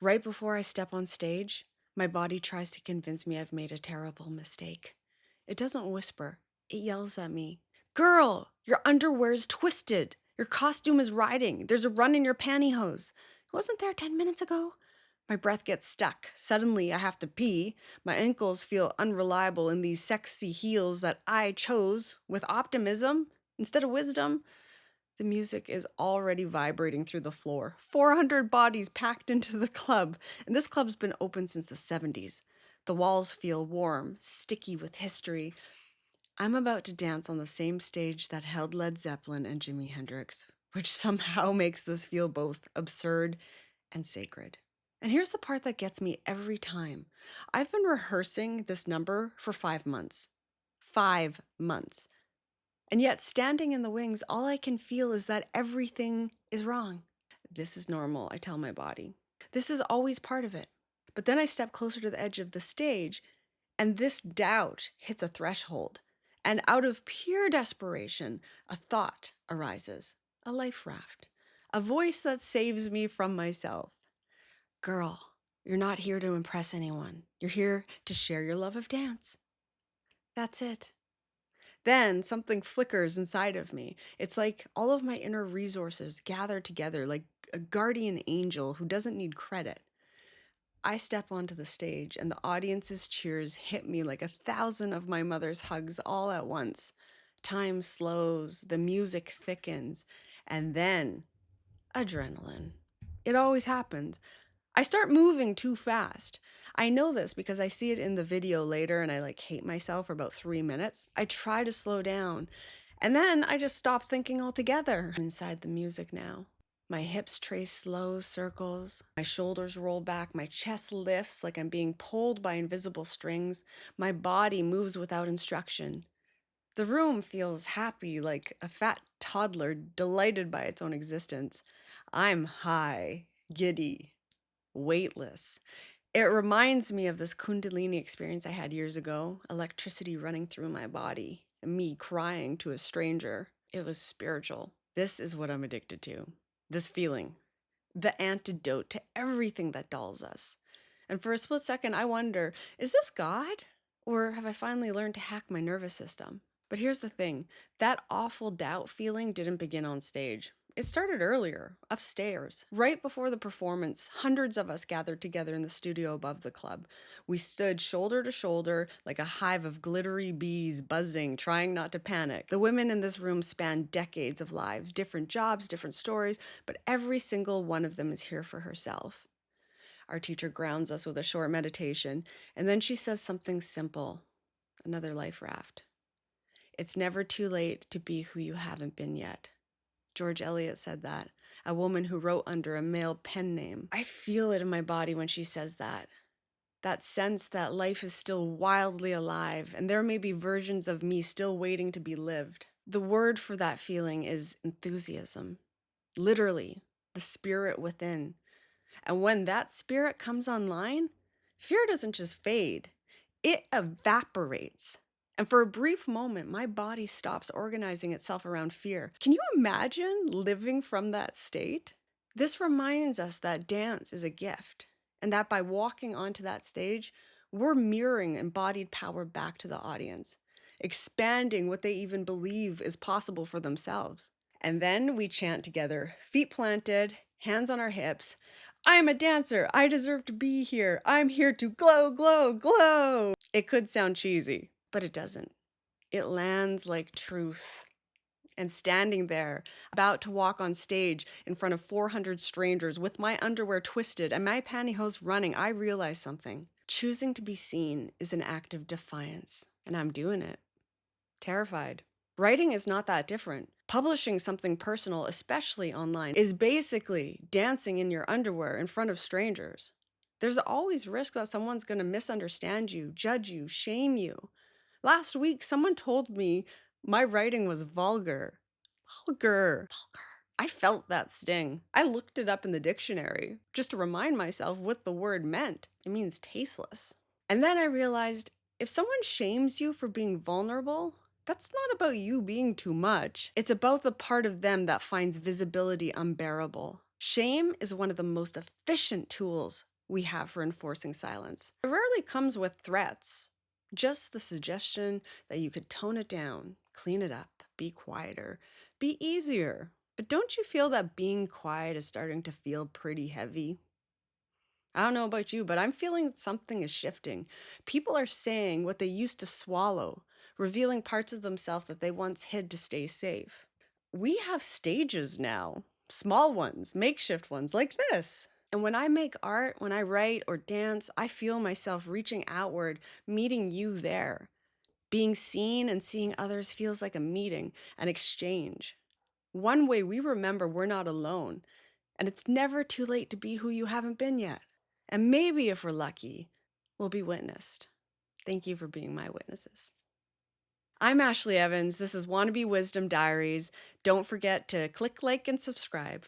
Right before I step on stage, my body tries to convince me I've made a terrible mistake. It doesn't whisper, it yells at me. Girl, your underwear's twisted. Your costume is riding. There's a run in your pantyhose. It wasn't there 10 minutes ago. My breath gets stuck. Suddenly, I have to pee. My ankles feel unreliable in these sexy heels that I chose with optimism instead of wisdom. The music is already vibrating through the floor. 400 bodies packed into the club, and this club's been open since the 70s. The walls feel warm, sticky with history. I'm about to dance on the same stage that held Led Zeppelin and Jimi Hendrix, which somehow makes this feel both absurd and sacred. And here's the part that gets me every time. I've been rehearsing this number for 5 months. 5 months. And yet, standing in the wings, all I can feel is that everything is wrong. This is normal, I tell my body. This is always part of it. But then I step closer to the edge of the stage, and this doubt hits a threshold. And out of pure desperation, a thought arises, a life raft, a voice that saves me from myself. Girl, you're not here to impress anyone. You're here to share your love of dance. That's it. Then something flickers inside of me. It's like all of my inner resources gather together like a guardian angel who doesn't need credit. I step onto the stage and the audience's cheers hit me like 1,000 of my mother's hugs all at once. Time slows, the music thickens, and then adrenaline. It always happens. I start moving too fast. I know this because I see it in the video later and I hate myself for about 3 minutes. I try to slow down and then I just stop thinking altogether. I'm inside the music now. My hips trace slow circles. My shoulders roll back. My chest lifts like I'm being pulled by invisible strings. My body moves without instruction. The room feels happy, like a fat toddler delighted by its own existence. I'm high, giddy, weightless. It reminds me of this Kundalini experience I had years ago, electricity running through my body, and me crying to a stranger. It was spiritual. This is what I'm addicted to. This feeling, the antidote to everything that dulls us. And for a split second, I wonder, is this God? Or have I finally learned to hack my nervous system? But here's the thing, that awful doubt feeling didn't begin on stage. It started earlier, upstairs. Right before the performance, hundreds of us gathered together in the studio above the club. We stood shoulder to shoulder like a hive of glittery bees buzzing, trying not to panic. The women in this room span decades of lives, different jobs, different stories, but every single one of them is here for herself. Our teacher grounds us with a short meditation, and then she says something simple, another life raft. It's never too late to be who you haven't been yet. George Eliot said that, a woman who wrote under a male pen name. I feel it in my body when she says that. That sense that life is still wildly alive and there may be versions of me still waiting to be lived. The word for that feeling is enthusiasm. Literally, the spirit within. And when that spirit comes online, fear doesn't just fade, it evaporates. And for a brief moment, my body stops organizing itself around fear. Can you imagine living from that state? This reminds us that dance is a gift, and that by walking onto that stage, we're mirroring embodied power back to the audience, expanding what they even believe is possible for themselves. And then we chant together, feet planted, hands on our hips. I'm a dancer. I deserve to be here. I'm here to glow, glow, glow. It could sound cheesy, but it doesn't. It lands like truth. And standing there, about to walk on stage in front of 400 strangers with my underwear twisted and my pantyhose running, I realize something. Choosing to be seen is an act of defiance, and I'm doing it. Terrified. Writing is not that different. Publishing something personal, especially online, is basically dancing in your underwear in front of strangers. There's always risk that someone's going to misunderstand you, judge you, shame you. Last week, someone told me my writing was vulgar. Vulgar. I felt that sting. I looked it up in the dictionary just to remind myself what the word meant. It means tasteless. And then I realized if someone shames you for being vulnerable, that's not about you being too much. It's about the part of them that finds visibility unbearable. Shame is one of the most efficient tools we have for enforcing silence. It rarely comes with threats, just the suggestion that you could tone it down, clean it up, be quieter, be easier. But don't you feel that being quiet is starting to feel pretty heavy? I don't know about you, but I'm feeling something is shifting. People are saying what they used to swallow, revealing parts of themselves that they once hid to stay safe. We have stages now, small ones, makeshift ones like this. And when I make art, when I write or dance, I feel myself reaching outward, meeting you there. Being seen and seeing others feels like a meeting, an exchange. One way we remember we're not alone, and it's never too late to be who you haven't been yet. And maybe if we're lucky, we'll be witnessed. Thank you for being my witnesses. I'm Ashley Evans. This is Wannabe Wisdom Diaries. Don't forget to click like and subscribe.